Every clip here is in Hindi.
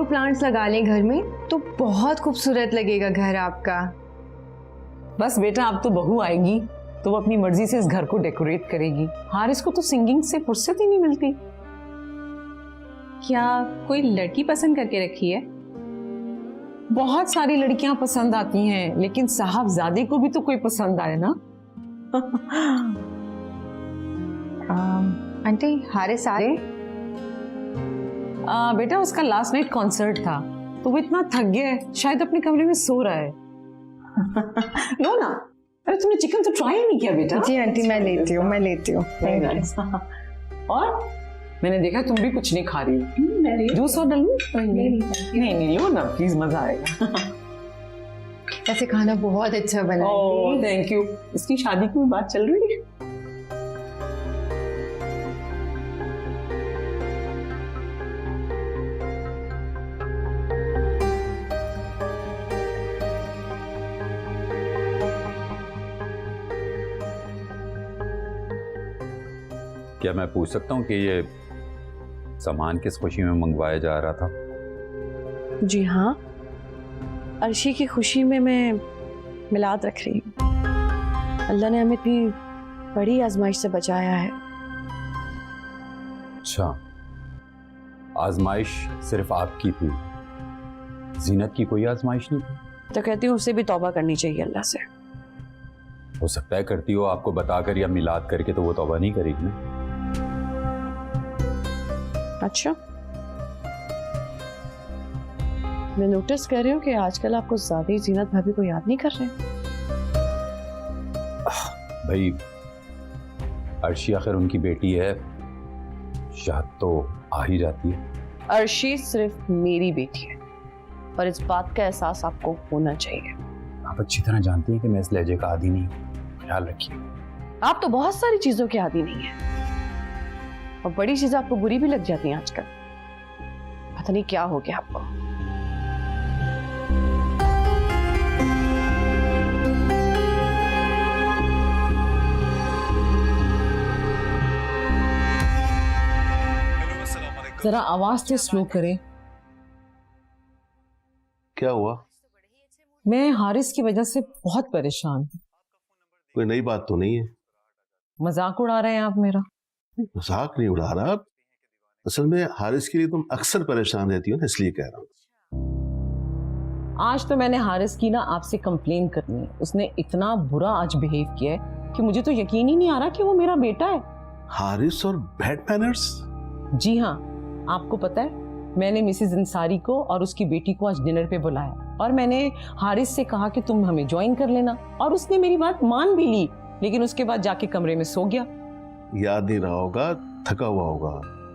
इंडोर प्लांट्स लगा लें घर में तो बहुत खूबसूरत लगेगा घर आपका। बस बेटा, अब तो बहू आएगी तो वो अपनी मर्जी से इस घर को डेकोरेट करेगी। हारिस को तो सिंगिंग से फुर्सत ही नहीं मिलती। क्या कोई लड़की पसंद करके रखी है? बहुत सारी लड़कियां पसंद आती हैं, लेकिन साहबजादे को भी तो कोई पसंद आए ना। आंटी हारिस आ रहे? बेटा उसका लास्ट नाइट कॉन्सर्ट था तो वो इतना थक गया है, शायद अपने कमरे में सो रहा है। लो ना। अरे तुमने चिकन तो ट्राई नहीं किया बेटा? जी आंटी मैं लेती हूँ और मैंने देखा तुम भी कुछ नहीं खा रही हो। जूस और डालूं? नहीं लो ना प्लीज, मजा आएगा। ऐसे खाना बहुत अच्छा बना है। Oh thank you. इसकी शादी की बात चल रही है। क्या मैं पूछ सकता हूँ कि ये सामान किस खुशी में मंगवाया जा रहा था? जी हाँ, अर्शी की खुशी में मैं मिलाद रख रही हूँ। अल्लाह ने हमें इतनी बड़ी आजमाइश से बचाया है। अच्छा, आजमाइश सिर्फ आपकी थी, जीनत की कोई आजमाइश नहीं थी? तो कहती हूँ उससे भी तौबा करनी चाहिए अल्लाह से। हो सकता है करती हो, आपको बताकर या मिलाद करके तो वो तौबा नहीं करेगी ना। अच्छा, मैं नोटिस कर रही हूँ कि आजकल आपको ज्यादा ही जीनत भाभी को याद नहीं कर रहे। भाई अर्शी आखिर उनकी बेटी है, याद तो आ ही जाती है। अर्शी सिर्फ मेरी बेटी है और इस बात का एहसास आपको होना चाहिए। आप अच्छी तरह जानती हैं कि मैं इस लहजे का आदी नहीं हूँ, ख्याल रखिए। आप तो बहुत सारी चीजों के आदी नहीं है और बड़ी चीजें आपको बुरी भी लग जाती हैं आजकल। पता नहीं क्या हो गया आपको। जरा आवाज तो स्लो करें। क्या हुआ? मैं हारिस की वजह से बहुत परेशान हूँ। कोई नई बात तो नहीं है? मजाक उड़ा रहे हैं आप मेरा? मजाक नहीं उड़ा रहा। असल में हारिस के लिए तुम अक्सर परेशान रहती हो ना, इसलिए कह रहा हूँ। आज तो मैंने हारिस की ना आपसे कंप्लेन करनी है। उसने इतना बुरा आज बिहेव किया है कि मुझे तो यकीन ही नहीं आ रहा कि वो मेरा बेटा है। हारिस और बैड मैनर्स? जी हाँ, आपको पता है मैंने मिसेज अंसारी को और उसकी बेटी को आज डिनर पे बुलाया और मैंने हारिस से कहा कि तुम हमें ज्वाइन कर लेना और उसने मेरी बात मान भी ली, लेकिन उसके बाद जाके कमरे में सो गया। याद नहीं रहा होगा, थका हुआ होगा।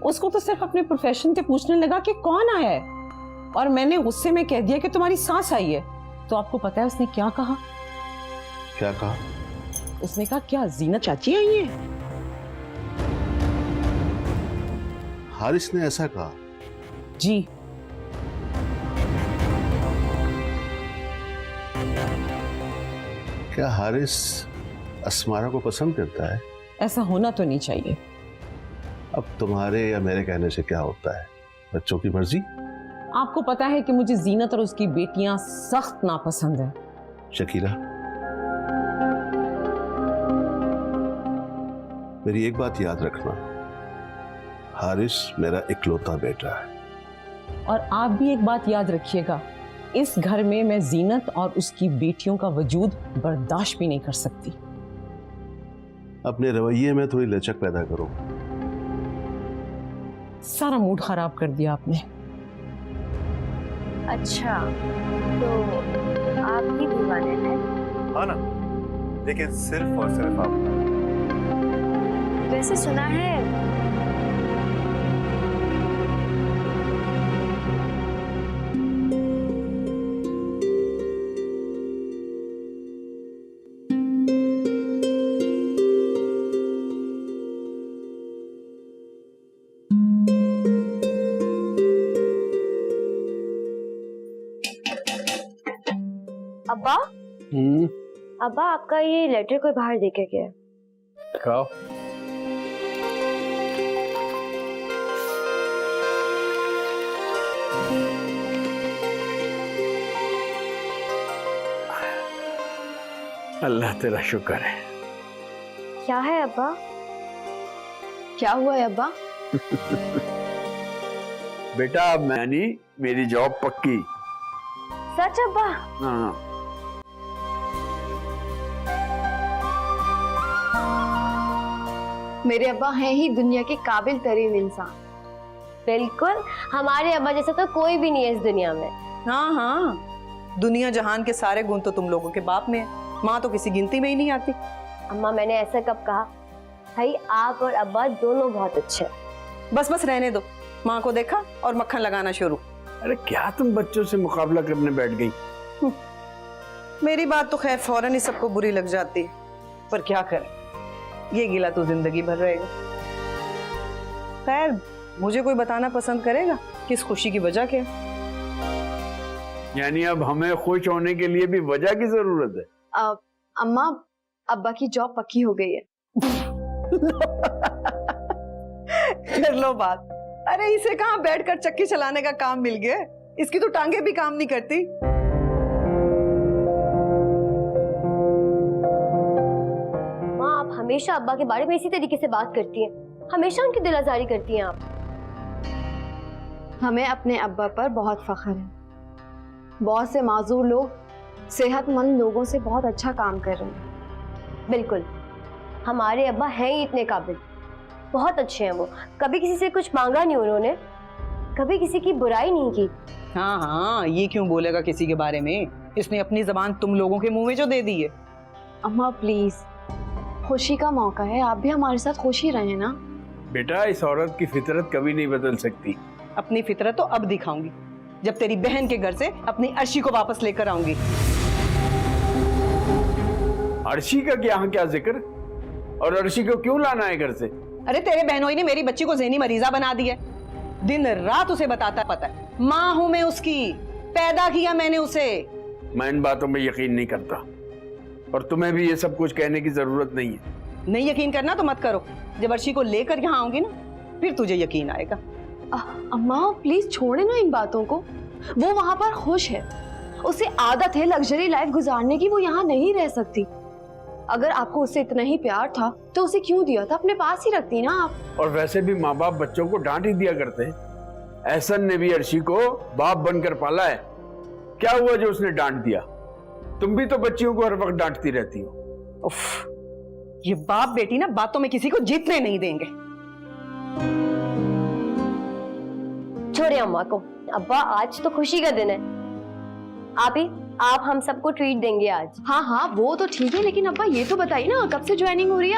उसको तो सिर्फ अपने प्रोफेशन से पूछने लगा कि कौन आया है और मैंने गुस्से में कह दिया कि तुम्हारी सास आई है। तो आपको पता है उसने क्या कहा? क्या कहा? उसने कहा क्या जीनत चाची आई है? हारिस ने ऐसा कहा? जी। क्या हारिस अस्मारा को पसंद करता है? ऐसा होना तो नहीं चाहिए। अब तुम्हारे या मेरे कहने से क्या होता है, बच्चों की मर्जी। आपको पता है कि मुझे जीनत और उसकी बेटियां सख्त नापसंद है। शकीला, मेरी एक बात याद रखना, हारिस मेरा इकलौता बेटा है। और आप भी एक बात याद रखिएगा, इस घर में मैं जीनत और उसकी बेटियों का वजूद बर्दाश्त भी नहीं कर सकती। अपने रवैये में थोड़ी लचक पैदा करो। सारा मूड खराब कर दिया आपने। अच्छा, तो आप भी दीवाने हैं? हाँ ना, लेकिन सिर्फ और सिर्फ आप। वैसे सुना है अब्बा। अब्बा, आपका ये लेटर कोई बाहर देके गया? दिखाओ। अल्लाह तेरा शुक्र है। क्या है अब्बा? क्या हुआ है अब्बा? बेटा अब यानी मेरी जॉब पक्की। सच अब्बा? हाँ। मेरे अब्बा हैं ही दुनिया के काबिल तरीन इंसान। बिल्कुल, हमारे अब्बा जैसा तो कोई भी नहीं है इस दुनिया में। हाँ हाँ, दुनिया जहान के सारे गुण तो तुम लोगों के बाप में है, माँ तो किसी गिनती में ही नहीं आती। अम्मा मैंने ऐसा कब कहा? भाई आप और अब्बा दोनों बहुत अच्छे हैं। बस बस रहने दो, माँ को देखा और मक्खन लगाना शुरू। अरे क्या तुम बच्चों से मुकाबला करने बैठ गई? मेरी बात तो खैर फौरन ही सबको बुरी लग जाती है, पर क्या करें, ये गिला तो जिंदगी भर रहेगा। खैर मुझे कोई बताना पसंद करेगा कि इस खुशी की वजह क्या है? यानी अब हमें खुश होने के लिए भी वजह की जरूरत है? अम्मा, अब्बा की जॉब पक्की हो गई है। कर लो बात। अरे इसे कहाँ बैठकर चक्की चलाने का काम मिल गया, इसकी तो टांगे भी काम नहीं करती। माँ आप हमेशा अब्बा के बारे में इसी तरीके से बात करती हैं, हमेशा उनकी दिल आजारी करती हैं आप। हमें अपने अब्बा पर बहुत फख्र है। बहुत से माजूर लोग सेहतमंद लोगों से बहुत अच्छा काम कर रहे हैं। बिल्कुल, हमारे अब्बा हैं ही इतने काबिल, बहुत अच्छे हैं वो। कभी किसी से कुछ मांगा नहीं उन्होंने, कभी किसी की बुराई नहीं की। हाँ हाँ, ये क्यों बोलेगा किसी के बारे में, इसने अपनी जबान तुम लोगों के मुंह में जो दे दी है। अम्मा प्लीज, खुशी का मौका है, आप भी हमारे साथ खुश ही रहें ना। बेटा इस औरत की फितरत कभी नहीं बदल सकती। अपनी फितरत तो अब दिखाऊंगी, जब तेरी बहन के घर से अपनी अर्शी को वापस लेकर आऊंगी। अर्शी का यहाँ क्या जिक्र, और अर्शी को क्यों लाना है घर से? अरे तेरे बहनोई ने मेरी बच्ची को ज़हनी मरीजा बना दिया, दिन रात उसे बताता पता है, माँ हूं मैं उसकी, पैदा किया मैंने उसे। मैं इन बातों में यकीन नहीं करता, और तुम्हें भी ये सब कुछ कहने की जरूरत नहीं है। नहीं यकीन करना तो मत करो, जब अर्शी को लेकर यहाँ आऊंगी ना फिर तुझे यकीन आएगा। अम्मा प्लीज छोड़े ना इन बातों को। वो वहां पर खुश है, उसे आदत है लग्जरी लाइफ गुजारने की, वो यहाँ नहीं रह सकती। अगर आपको उससे इतना ही प्यार था तो उसे क्यों दिया था, अपने पास ही रखती ना आप। और वैसे भी माँ बाप बच्चों को डांट ही दिया करते हैं। एहसन ने भी अर्शी को बाप बनकर पाला है, क्या हुआ जो उसने डांट दिया? तुम भी तो बच्चियों को हर वक्त डांटती रहती हो। उफ, ये बाप बेटी ना बातों में किसी को जीतने नहीं देंगे। छोड़े अम्मा को, अब्बा आज तो खुशी का दिन है। आप हम सबको ट्रीट देंगे आज। हाँ हाँ वो तो ठीक है, लेकिन अब्बा ये तो बताइए ना कब से ज्वाइनिंग हो रही है?